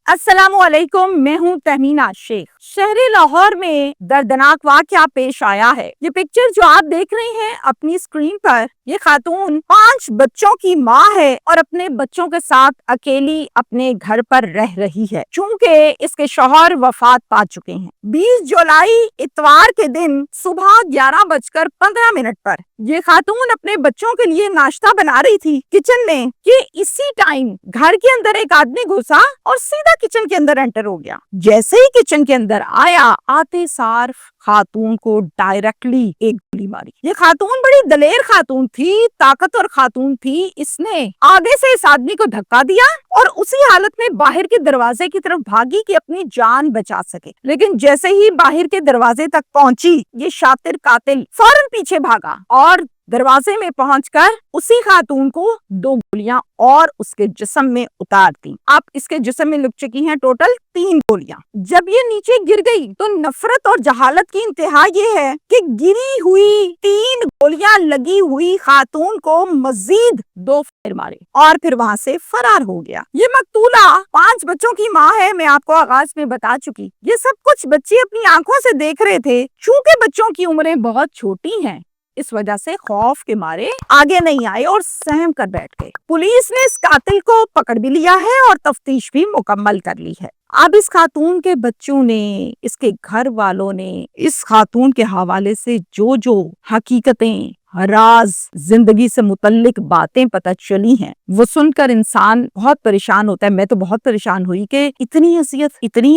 अस्सलाम वालेकुम, मैं हूँ तहमीना शेख। शहर लाहौर में दर्दनाक वाकया पेश आया है। ये पिक्चर जो आप देख रहे हैं अपनी स्क्रीन पर, ये खातून 5 बच्चों की माँ है और अपने बच्चों के साथ अकेली अपने घर पर रह रही है, चूँकि इसके शौहर वफात पा चुके हैं। 20 जुलाई इतवार के दिन सुबह 11:15 पर ये खातून अपने बच्चों के लिए नाश्ता बना रही थी किचन में कि इसी टाइम घर के अंदर एक आदमी घुसा और सीधा किचन के अंदर एंटर हो गया। जैसे ही किचन के अंदर आया, आते सार खातून को डायरेक्टली एक गोली मारी। ये खातून बड़ी दलेर खातून थी, ताकतवर खातून थी। इसने आगे से इस आदमी को धक्का दिया और उसी हालत में बाहर के दरवाजे की तरफ भागी कि अपनी जान बचा सके। लेकिन जैसे ही बाहर के दरवाजे तक पहुंची, ये शातिर कातिल फौरन पीछे भागा और दरवाजे में पहुंचकर उसी खातून को 2 गोलियां और उसके जिस्म में उतार दी। अब इसके जिस्म में लग चुकी हैं टोटल 3 गोलियां। जब ये नीचे गिर गई तो नफरत और जहालत की इंतहा ये है कि गिरी हुई 3 गोलियां लगी हुई खातून को मजीद 2 फायर मारे और फिर वहां से फरार हो गया। ये मकतूला 5 बच्चों की माँ है। मैं आपको आगाज में बता चुकी। ये सब कुछ बच्चे अपनी आंखों से देख रहे थे। चूंकि बच्चों की उम्रें बहुत छोटी हैं, इस वजह से खौफ के मारे आगे नहीं आए और सहम कर बैठ गए। पुलिस ने इस कातिल को पकड़ भी लिया है और तफ्तीश भी मुकम्मल कर ली है। अब इस खातून के बच्चों ने, इसके घर वालों ने इस खातून के हवाले से जो जो हकीकतें, राज, जिंदगी से मुतल्लिक बातें पता चली हैं, वो सुनकर इंसान बहुत परेशान होता है। मैं तो बहुत परेशान हुई कि इतनी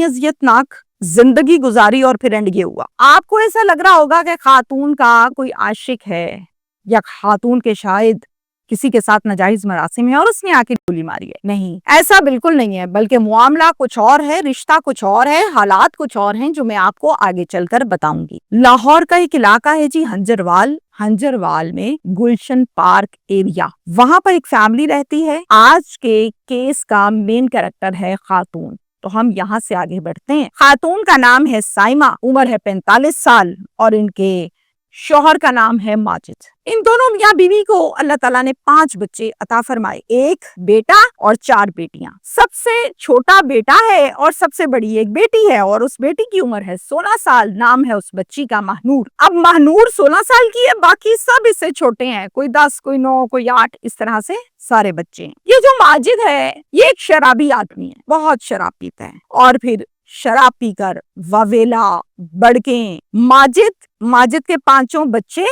अजियतनाक जिंदगी गुजारी और फिर एंड ये हुआ। आपको ऐसा लग रहा होगा कि खातून का कोई आशिक है या खातून के शायद किसी के साथ नाजायज मरासिम है और उसने आके गोली मारी है। नहीं, ऐसा बिल्कुल नहीं है, बल्कि मामला कुछ और है, रिश्ता कुछ और है, हालात कुछ और हैं, जो मैं आपको आगे चलकर बताऊंगी। लाहौर का एक इलाका है जी हंजरवाल में गुलशन पार्क एरिया। वहां पर एक फैमिली रहती है। आज के केस का मेन कैरेक्टर है खातून। तो हम यहाँ से आगे बढ़ते हैं। खातून का नाम है साइमा, उम्र है 45 साल और इनके शौहर का नाम है माजिद। इन दोनों मियाँ बीवी को अल्लाह ताला ने 5 बच्चे अता फरमाए, 1 बेटा और 4 बेटियां। सबसे छोटा बेटा है और सबसे बड़ी एक बेटी है और उस बेटी की उम्र है 16 साल। नाम है उस बच्ची का महनूर। अब महनूर 16 साल की है, बाकी सब इससे छोटे हैं, कोई 10, कोई 9, कोई 8, इस तरह से सारे बच्चे हैं। ये जो माजिद है, ये एक शराबी आदमी है, बहुत शराब पीता है और फिर शराब पीकर ववेला बड़के माजिद के 5 बच्चे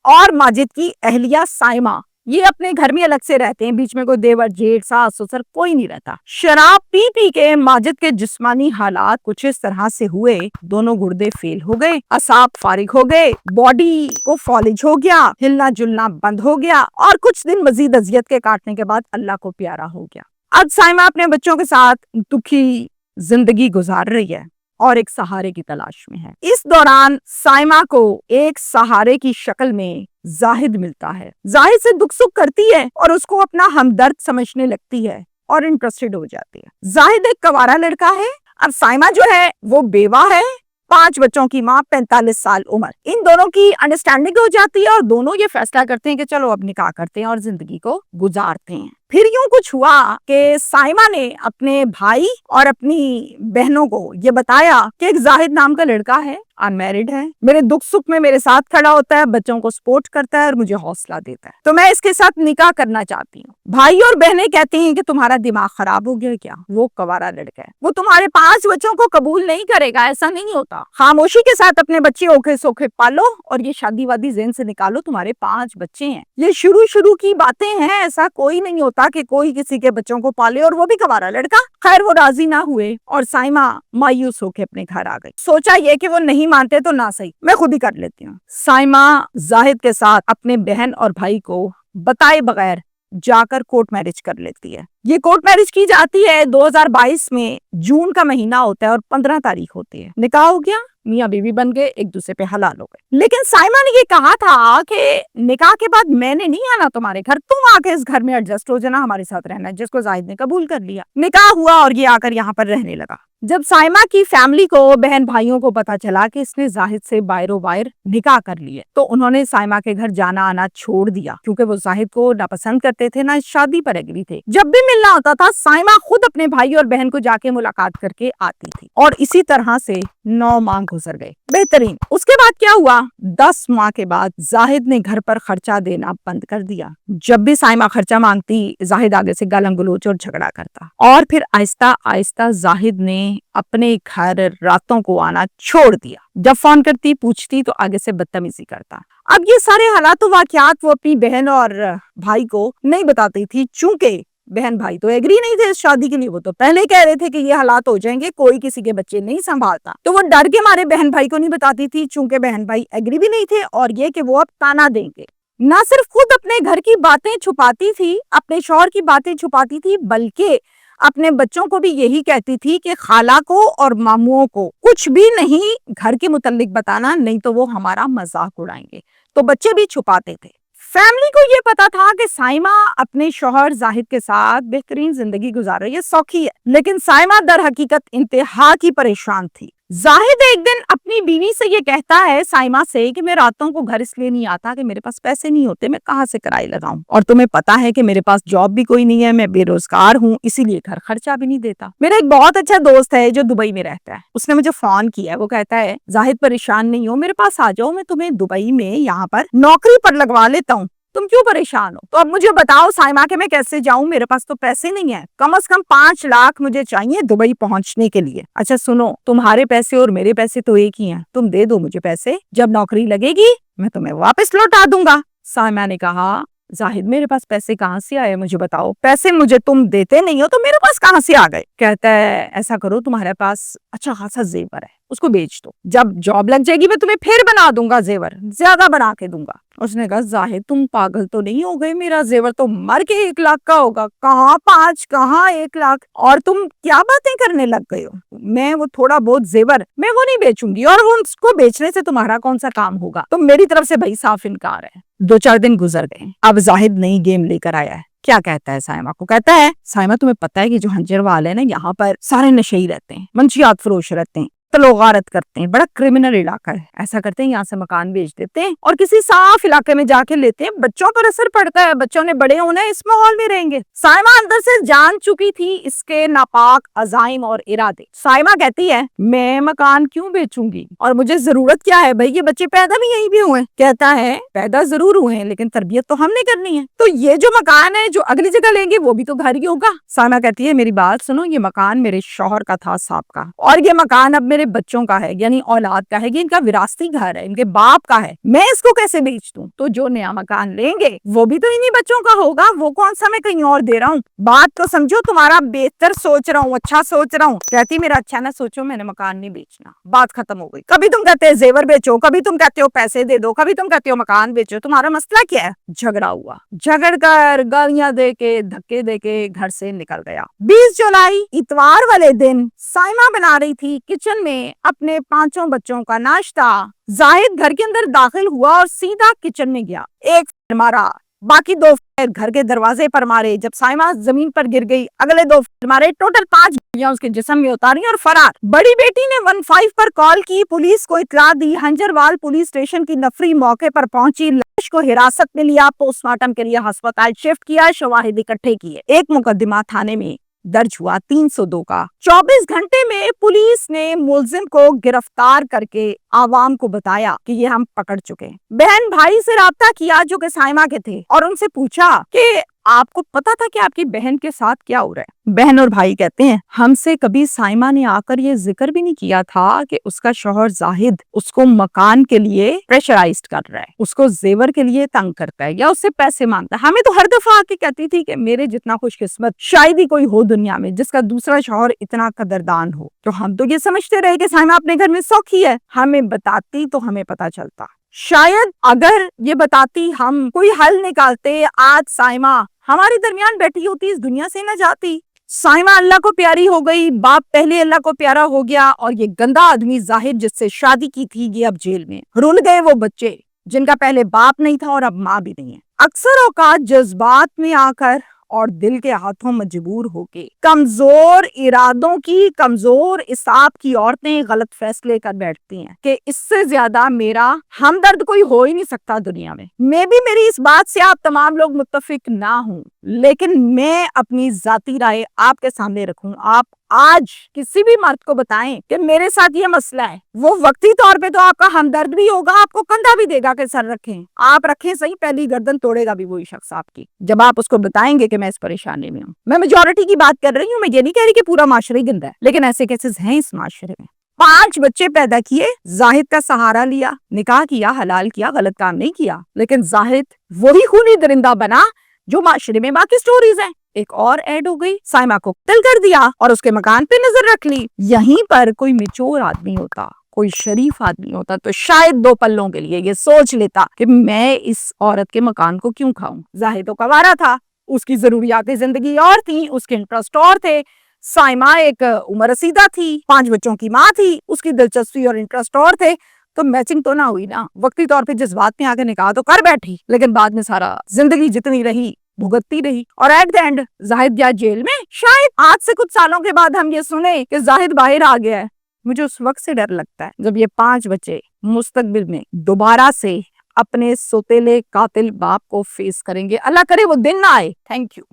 और माजिद की अहलिया साइमा, ये अपने घर में अलग से रहते हैं। बीच में कोई देवर, जेठ, सास, ससुर कोई नहीं रहता। शराब पी पी के माजिद के जिस्मानी हालात कुछ इस तरह से हुए, दोनों गुर्दे फेल हो गए, असाब फारिग हो गए, बॉडी को फॉलिज हो गया, हिलना जुलना बंद हो गया और कुछ दिन मजीद अजियत के काटने के बाद अल्लाह को प्यारा हो गया। अब साइमा अपने बच्चों के साथ दुखी जिंदगी गुजार रही है और एक सहारे की तलाश में है। इस दौरान साइमा को एक सहारे की शक्ल में जाहिद मिलता है। जाहिद से दुख सुख करती है और उसको अपना हमदर्द समझने लगती है और इंटरेस्टेड हो जाती है। जाहिद एक कवारा लड़का है। अब साइमा जो है वो बेवा है, 5 बच्चों की माँ, 45 साल उम्र। इन दोनों की अंडरस्टैंडिंग हो जाती है और दोनों ये फैसला करते हैं कि चलो अब निकाह करते हैं और जिंदगी को गुजारते हैं। फिर यूं कुछ हुआ कि साइमा ने अपने भाई और अपनी बहनों को ये बताया कि एक जाहिद नाम का लड़का है, अनमैरिड है, मेरे दुख सुख में मेरे साथ खड़ा होता है, बच्चों को सपोर्ट करता है और मुझे हौसला देता है, तो मैं इसके साथ निकाह करना चाहती हूँ। भाई और बहनें कहती हैं कि तुम्हारा दिमाग खराब हो गया क्या, वो कवारा लड़का है, वो तुम्हारे 5 बच्चों को कबूल नहीं करेगा, ऐसा नहीं होता। खामोशी के साथ अपने बच्चे ओखे सोखे पालो और ये शादी वादी ज़हन से निकालो, तुम्हारे 5 बच्चे हैं। ये शुरू की बातें हैं, ऐसा कोई नहीं होता कि कोई किसी के बच्चों को पाले और वो भी कवारा लड़का। खैर वो राजी ना हुए और साइमा मायूस होकर अपने घर आ गई। सोचा ये कि वो नहीं मानते तो ना सही, मैं खुद ही कर लेती हूँ। साइमा जाहिद के साथ अपने बहन और भाई को बताए बगैर जाकर कोर्ट मैरिज कर लेती है। ये कोर्ट मैरिज की जाती है 2022 में, जून का महीना होता है और 15 तारीख होती है। निकाह हो गया, मियाँ बीवी बन गए, एक दूसरे पे हलाल हो गए। लेकिन साइमा ने ये कहा था कि निकाह के बाद मैंने नहीं आना तुम्हारे घर, तुम आके इस घर में एडजस्ट हो जाना, हमारे साथ रहना है, जिसको जाहिद ने कबूल कर लिया। निकाह हुआ और ये आकर यहाँ पर रहने लगा। जब साइमा की फैमिली को, बहन भाइयों को पता चला कि इसने जाहिद से बायरो बायर निकाह कर लिए, तो उन्होंने साइमा के घर जाना आना छोड़ दिया, क्योंकि वो जाहिद को ना पसंद करते थे ना इस शादी पर एग्री थे। जब भी मिलना होता था साइमा खुद अपने भाई और बहन को जाके मुलाकात करके आती थी, और इसी तरह से 9 माह गुजर गए। बेहतरीन। उसके बाद क्या हुआ, 10 माह के बाद जाहिद ने घर पर खर्चा देना बंद कर दिया। जब भी साइमा खर्चा मांगती, जाहिद आगे से गालम गलोच और झगड़ा करता, और फिर आहिस्ता आहिस्ता जाहिद ने अपने घर रातों को आना छोड़ दिया। जब फोन करती, पूछती तो आगे से बदतमीजी करता। अब ये सारे हालात वाकयात वो अपनी बहन और भाई को नहीं बताती थी, चूंकि बहन भाई तो एग्री नहीं थे इस शादी के लिए। वो तो पहले कह रहे थे कि ये हालात हो जाएंगे, कोई किसी के बच्चे नहीं संभालता, तो वो डर के मारे बहन भाई को नहीं बताती थी, चूंकि बहन भाई एग्री भी नहीं थे, और ये कि वो अब ताना देंगे। ना सिर्फ खुद अपने घर की बातें छुपाती थी, अपने शौहर की बातें छुपाती थी, बल्कि अपने बच्चों को भी यही कहती थी कि खाला को और मामुओं को कुछ भी नहीं घर के मुतल्लिक बताना, नहीं तो वो हमारा मजाक उड़ाएंगे। तो बच्चे भी छुपाते थे। फैमिली को ये पता था कि साइमा अपने शौहर जाहिद के साथ बेहतरीन जिंदगी गुजार रही है, सौखी है, लेकिन साइमा दर हकीकत इंतहा की परेशान थी। जाहिद एक दिन अपनी बीवी से ये कहता है साइमा से कि मैं रातों को घर इसलिए नहीं आता कि मेरे पास पैसे नहीं होते, मैं कहाँ से किराए लगाऊं, और तुम्हें पता है कि मेरे पास जॉब भी कोई नहीं है, मैं बेरोजगार हूँ, इसीलिए घर खर्चा भी नहीं देता। मेरा एक बहुत अच्छा दोस्त है जो दुबई में रहता है, उसने मुझे फोन किया है, वो कहता है जाहिद परेशान नहीं हो, मेरे पास आ जाओ, मैं तुम्हें दुबई में यहाँ पर नौकरी पर लगवा लेता हूँ, तुम क्यों परेशान हो। तो अब मुझे बताओ साइमा के मैं कैसे जाऊं, मेरे पास तो पैसे नहीं है, कम से कम 5 लाख मुझे चाहिए दुबई पहुंचने के लिए। अच्छा सुनो, तुम्हारे पैसे और मेरे पैसे तो एक ही हैं, तुम दे दो मुझे पैसे, जब नौकरी लगेगी मैं तुम्हें वापस लौटा दूंगा। साइमा ने कहा जाहिद मेरे पास पैसे कहाँ से आए, मुझे बताओ, पैसे मुझे तुम देते नहीं हो तो मेरे पास कहाँ से आ गए। कहता है ऐसा करो, तुम्हारे पास अच्छा खासा जेवर है, उसको बेच दो, जब जॉब लग जाएगी मैं तुम्हें फिर बना दूंगा, जेवर ज्यादा बना के दूंगा। उसने कहा जाहिद तुम पागल तो नहीं हो गए, मेरा जेवर तो मर के 1 लाख का होगा, कहाँ 5 कहाँ 1 लाख, और तुम क्या बातें करने लग गए हो। मैं वो थोड़ा बहुत जेवर मैं वो नहीं बेचूंगी, और वो उसको बेचने से तुम्हारा कौन सा काम होगा, तो मेरी तरफ से भाई साफ इनकार है। 2-4 दिन गुजर गए, अब जाहिद नई गेम लेकर आया है। क्या कहता है साइमा को, कहता है साइमा तुम्हें पता है कि जो हंजरवाल है ना, यहाँ पर सारे नशेई रहते हैं, मंशियात फरोश रहते हैं, तलोगारत करते हैं, बड़ा क्रिमिनल इलाका है। ऐसा करते हैं यहाँ से मकान बेच देते हैं और किसी साफ इलाके में जाके लेते हैं, बच्चों पर असर पड़ता है, बच्चों ने बड़े होना है, इस माहौल में रहेंगे। साइमा अंदर से जान चुकी थी इसके नापाक अजाइम और इरादे। साइमा कहती है मैं मकान क्यों बेचूंगी, और मुझे जरूरत क्या है भाई, ये बच्चे पैदा भी यहीं भी हुए। कहता है पैदा जरूर हुए हैं लेकिन तरबियत तो हमने करनी है, तो ये जो मकान है जो अगली जगह लेंगे वो भी तो घर ही होगा। साइमा कहती है मेरी बात सुनो, ये मकान मेरे शौहर का था साहब का, और ये मकान अब मेरे बच्चों का है, यानी औलाद का है, ये इनका विरासती घर है, इनके बाप का है, मैं इसको कैसे बेच दूं। तो जो नया मकान लेंगे वो भी तो इन्हीं बच्चों का होगा, वो कौन सा मैं कहीं और दे रहा हूँ। बात तो समझो, तुम्हारा बेहतर सोच रहा हूँ, अच्छा सोच रहा हूँ। कहती मेरा अच्छा ना सोचो, मैंने मकान नहीं बेचना, बात खत्म हो गई। कभी तुम कहते हो जेवर बेचो, कभी तुम कहते हो पैसे दे दो, कभी तुम कहते हो मकान बेचो, तुम्हारा मसला क्या है। झगड़ा हुआ, झगड़ कर गालियां दे के धक्के दे के घर से निकल गया। 20 जुलाई इतवार वाले दिन साइमा बना रही थी किचन में अपने 5 बच्चों का नाश्ता। जाहिद घर के अंदर दाखिल हुआ और सीधा किचन में गया, एक मारा, बाकी 2 घर के दरवाजे पर मारे। जब साइमा जमीन पर गिर गई, अगले 2 मारे, टोटल 5 गोलियां उसके जिस्म में उतारी और फरार। बड़ी बेटी ने 15 पर कॉल की, पुलिस को इतला दी। हंजरवाल पुलिस स्टेशन की नफरी मौके पर पहुंची, लाश को हिरासत में लिया, पोस्टमार्टम के लिए अस्पताल शिफ्ट किया, शवाहिद इकट्ठे किए। एक मुकदमा थाने में दर्ज हुआ 302 का। 24 घंटे में पुलिस ने मुलजिम को गिरफ्तार करके आवाम को बताया कि ये हम पकड़ चुके। बहन भाई से राब्ता किया जो कि साइमा के थे, और उनसे पूछा कि आपको पता था कि आपकी बहन के साथ क्या हो रहा है। बहन और भाई कहते हैं हमसे कभी साइमा ने आकर ये जिक्र भी नहीं किया था कि उसका शौहर जाहिद उसको मकान के लिए प्रेशराइज्ड कर रहा है, उसको जेवर के लिए तंग करता है या उससे पैसे मांगता है। हमें तो हर दफा आके कहती थी कि मेरे जितना खुशकिस्मत शायद ही कोई हो दुनिया में जिसका दूसरा शौहर इतना कदरदान हो। तो हम तो ये समझते रहे कि साइमा अपने घर में सौखी है, हमें बताती तो हमें पता चलता। शायद अगर ये बताती हम कोई हल निकालते, आज साइमा हमारे दरमियान बैठी होती, इस दुनिया से न जाती। साइमा अल्लाह को प्यारी हो गई, बाप पहले अल्लाह को प्यारा हो गया, और ये गंदा आदमी जाहिद जिससे शादी की थी ये अब जेल में। रुल गए वो बच्चे जिनका पहले बाप नहीं था और अब माँ भी नहीं है। अक्सर औकात जज्बात में आकर اور دل کے ہاتھوں مجبور ہو کے کمزور ارادوں کی کمزور اعصاب کی عورتیں غلط فیصلے کر بیٹھتی ہیں کہ اس سے زیادہ میرا ہمدرد کوئی ہو ہی نہیں سکتا دنیا میں۔ میری اس بات سے آپ تمام لوگ متفق نہ ہوں، لیکن میں اپنی ذاتی رائے آپ کے سامنے رکھوں۔ آپ آج کسی بھی مرد کو بتائیں کہ میرے ساتھ یہ مسئلہ ہے، وہ وقتی طور پہ تو آپ کا ہمدرد بھی ہوگا، آپ کو کندھا بھی دے گا کہ سر رکھیں، آپ رکھیں صحیح، پہلی گردن توڑے گا بھی وہی شخص آپ کی، جب آپ اس کو بتائیں گے کہ میں اس پریشانی میں ہوں۔ میں میجورٹی کی بات کر رہی ہوں، میں یہ نہیں کہہ رہی کہ پورا معاشرہ ہی گندا ہے، لیکن ایسے کیسز ہیں اس معاشرے میں۔ 5 بچے پیدا کیے، زاہد کا سہارا لیا، نکاح کیا، حلال کیا، غلط کام نہیں کیا، لیکن زاہد وہی خونی درندہ بنا جو معاشرے میں باقی سٹوریز ہیں۔ ایک اور ایڈ ہو گئی، سائمہ کو قتل کر دیا اور اس کے مکان پہ نظر رکھ لی۔ یہیں پر کوئی میچور آدمی ہوتا، کوئی شریف آدمی ہوتا تو شاید 2 پلوں کے لیے یہ سوچ لیتا کہ میں اس عورت کے مکان کو کیوں کھاؤں۔ زاہد تو کوارا تھا، اس کی ضروریات زندگی اور تھیں، اس کے انٹرسٹ اور تھے۔ سائمہ ایک عمر رسیدہ تھی، 5 بچوں کی ماں تھی، اس کی دلچسپی اور انٹرسٹ اور تھے، تو میچنگ تو نہ ہوئی نا۔ وقتی طور پہ جذبات میں آ کے نکاح تو کر بیٹھی، لیکن بعد میں سارا زندگی جتنی رہی بھگتتی رہی، اور ایٹ دا اینڈ زاہد گیا جیل میں۔ شاید آج سے کچھ سالوں کے بعد ہم یہ سنیں کہ زاہد باہر آ گیا ہے۔ مجھے اس وقت سے ڈر لگتا ہے جب یہ 5 بچے مستقبل میں دوبارہ سے اپنے سوتیلے قاتل باپ کو فیس کریں گے۔ اللہ کرے وہ دن نہ آئے۔ Thank you.